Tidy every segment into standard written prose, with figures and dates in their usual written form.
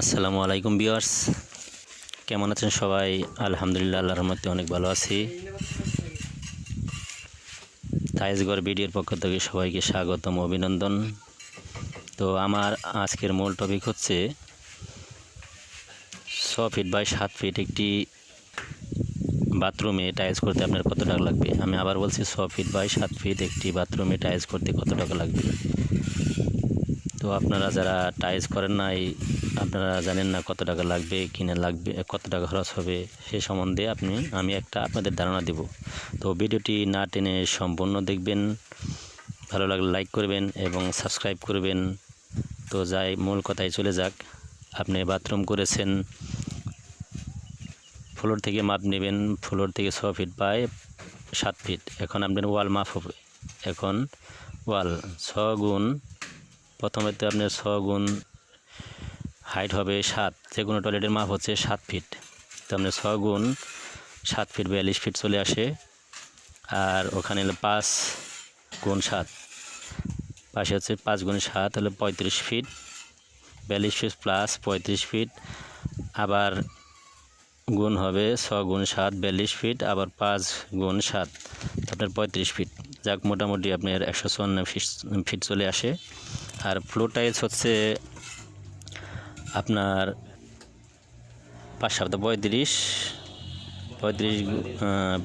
আসসালামু আলাইকুম ভিউয়ার্স, কেমন আছেন সবাই? আলহামদুলিল্লাহ, আল্লাহর রহমতে অনেক ভালো আছি। তাইজগর ভিডিওর পক্ষ থেকে সবাইকে স্বাগতম, অভিনন্দন। তো আমার আজকের মূল টপিক হচ্ছে 6 ফিট বাই 7 ফিট একটি বাথরুমে টাইলস করতে আপনার কত টাকা লাগবে। আমি আবার বলছি, 6 ফিট বাই 7 ফিট একটি বাথরুমে টাইলস করতে কত টাকা লাগবে। তো আপনারা যারা টাইলস করেন নাই, আপনারা জানেন না কত টাকা লাগবে, কিনে লাগবে, কত টাকা খরচ হবে, সে সম্বন্ধে আমি একটা আপনাদের ধারণা দেব। তো ভিডিওটি না টেনে সম্পূর্ণ দেখবেন, ভালো লাগলে লাইক করবেন এবং সাবস্ক্রাইব করবেন। তো যাই মূল কথায় চলে যাক। আপনি বাথরুম করেছেন, ফ্লোর থেকে মাপ নেবেন, ফ্লোর থেকে 6 ফিট বাই 7 ফিট। এখন আপনার ওয়াল মাপ হবে। এখন ওয়াল 6 গুণ, প্রথমে তো আপনার 6 গুণ হাইট হবে 7, যে কোনো টয়লেটের মাপ হচ্ছে 7 ফিট। তো আপনার 6 গুণ 7 ফিট 42 ফিট চলে আসে। আর ওখানে হলো 5 গুণ 7, পাশে হচ্ছে 5 গুণ 7 হলো 35 ফিট, 42 ফিট প্লাস 35 ফিট, আবার গুণ হবে 6 গুণ 7 42 ফিট, আবার 5 গুণ 7 আপনার 35 ফিট। যাক, মোটামুটি আপনার 154 ফিট চলে আসে। আর ফ্লোর টাইলস হচ্ছে আপনার 5 সপ্তাহ 35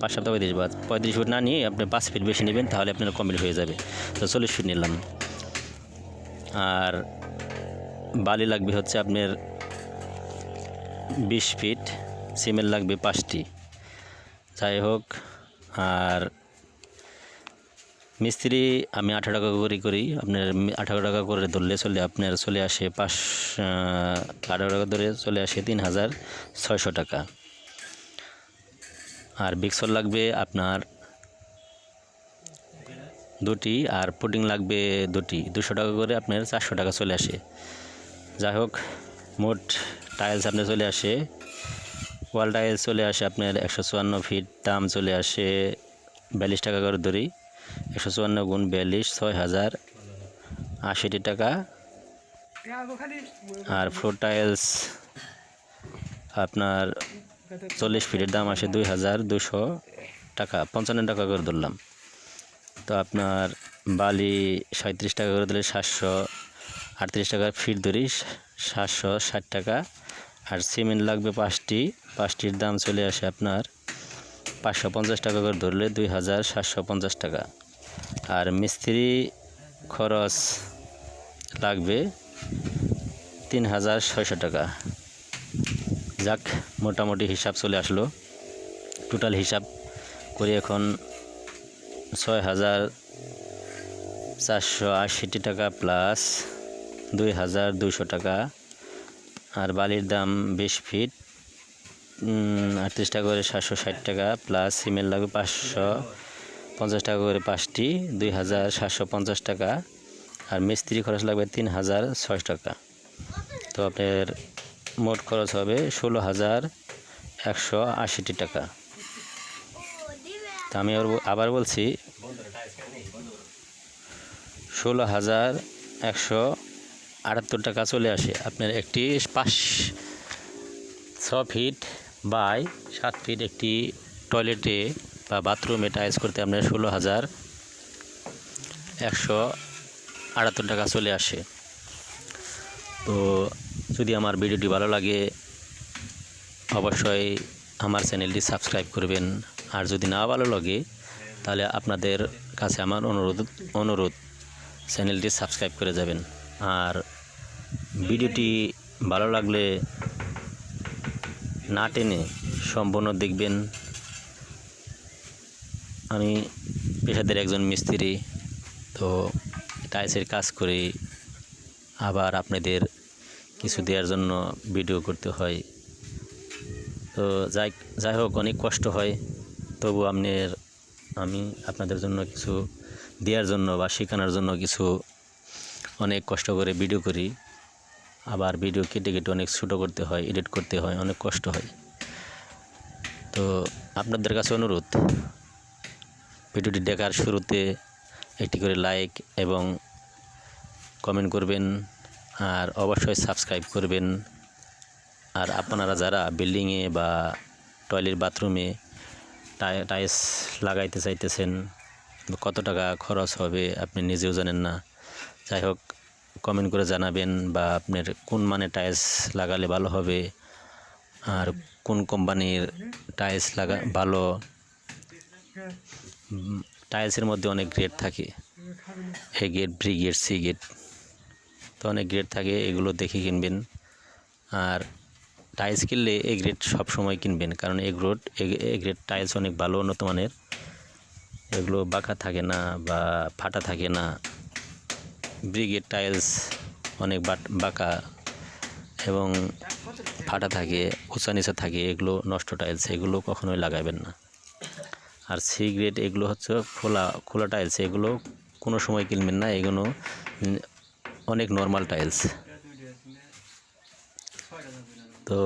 5 সপ্তাহ 35 বা 35 ফিট না নিয়ে আপনি 5 ফিট বেশি নেবেন, তাহলে আপনার কমপ্লিট হয়ে যাবে। তো 40 ফিট নিলাম। আর বালি লাগবে হচ্ছে আপনার 20 ফিট, সিমেন্ট লাগবে 5টি। যাই হোক, আর মিস্ত্রি আমি 18 টাকা করে করি। আপনার 18 টাকা করে ধরলে আপনার চলে আসে 18 টাকা ধরে চলে আসে 3600 টাকা। আর বিক্সল লাগবে আপনার 2টি, আর পুডিং লাগবে 2টি, 200 টাকা করে আপনার 400 টাকা চলে আসে। যাই হোক, মোট টাইলস আপনার চলে আসে, ওয়াল টাইলস চলে আসে আপনার 154 ফিট, দাম চলে আসে 42 টাকা করে ধরি। 154 গুণ 42 6080 টাকা। আর ফ্লোর টাইলস আপনার 40 ফিটের দাম আসে 2200 টাকা, 55 টাকা করে ধরলাম। তো আপনার বালি 37 টাকা করে দিলে 738 টাকা ফিট ধরি, 760 টাকা। আর সিমেন্ট লাগবে 5টির দাম চলে আসে আপনার 550 টাকা করে ধরলে 2750 টাকা। আর মিস্ত্রি খরচ লাগবে 3600 টাকা। যাক, মোটামুটি হিসাব চলে আসলো। টোটাল হিসাব করে এখন 6480 টাকা প্লাস 2200 টাকা। আর বালির দাম 20 ফিট 38 টাকা করে, 760 টাকা প্লাস সিমেন্ট লাগবে 550 টাকা করে 5টি, 2750 টাকা। আর মিস্ত্রি খরচ লাগবে 3600 টাকা। তো আপনার মোট খরচ হবে 16180 টাকা। তা আমি আবার বলছি, 16178 টাকা চলে আসে আপনার একটি 6 ফিট বাই 7 ফিট একটি টয়লেটে বা বাথরুমে টাইলস করতে আপনার 16178 টাকা চলে আসে। তো যদি আমার ভিডিওটি ভালো লাগে, অবশ্যই আমার চ্যানেলটি সাবস্ক্রাইব করবেন। আর যদি না ভালো লাগে, তাহলে আপনাদের কাছে আমার অনুরোধ চ্যানেলটি সাবস্ক্রাইব করে যাবেন। আর ভিডিওটি ভালো লাগলে না টেনে সম্পূর্ণ দেখবেন। আমি পেশাদার একজন মিস্ত্রি, তো টাইলসের কাজ করি, আবার আপনাদের কিছু দেওয়ার জন্য ভিডিও করতে হয়। তো যাই হোক, অনেক কষ্ট হয়, তবু আমি আপনাদের জন্য কিছু দেওয়ার জন্য বা শেখানোর জন্য কিছু অনেক কষ্ট করে ভিডিও করি। আবার ভিডিও কেটে অনেক ছোটো করতে হয়, এডিট করতে হয়, অনেক কষ্ট হয়। তো আপনাদের কাছে অনুরোধ, ভিডিওটি দেখার শুরুতে একটি করে লাইক এবং কমেন্ট করবেন, আর অবশ্যই সাবস্ক্রাইব করবেন আর আপনারা যারা বিল্ডিংয়ে বা টয়লেট বাথরুমে টাইলস লাগাইতে চাইতেছেন, কত টাকা খরচ হবে আপনি নিজেও জানেন না, যাই হোক কমেন্ট করে জানাবেন, বা আপনার কোন মানের টাইলস লাগালে ভালো হবে আর কোন কোম্পানির টাইলস ভালো। টাইলসের মধ্যে অনেক গ্রেড থাকে, A grade, B grade, C grade, তো অনেক গ্রেড থাকে, এগুলো দেখে কিনবেন। আর টাইলস কিনলে এ গ্রেড সবসময় কিনবেন, কারণ এ গ্রেড টাইলস অনেক ভালো, উন্নত মানের, এগুলো বাঁকা থাকে না বা ফাটা থাকে না। ব্রিগেড টাইলস অনেক বাঁকা এবং ফাটা থাকে, উঁচা নিচা থাকে, এগুলো নষ্ট টাইলস, এগুলো কখনোই লাগাবেন না। আর সি গ্রেড এগুলো হচ্ছে খোলা টাইলস, এগুলো কোনো সময় কিনবেন না, এগুলো অনেক নর্মাল টাইলস। তো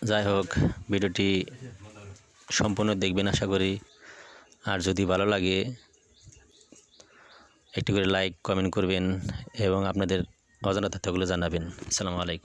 যাই হোক, ভিডিওটি সম্পূর্ণ দেখবেন আশা করি। আর যদি ভালো লাগে একটি করে লাইক কমেন্ট করবেন এবং আপনাদের অজানা তথ্যগুলো জানাবেন। আসসালামু আলাইকুম।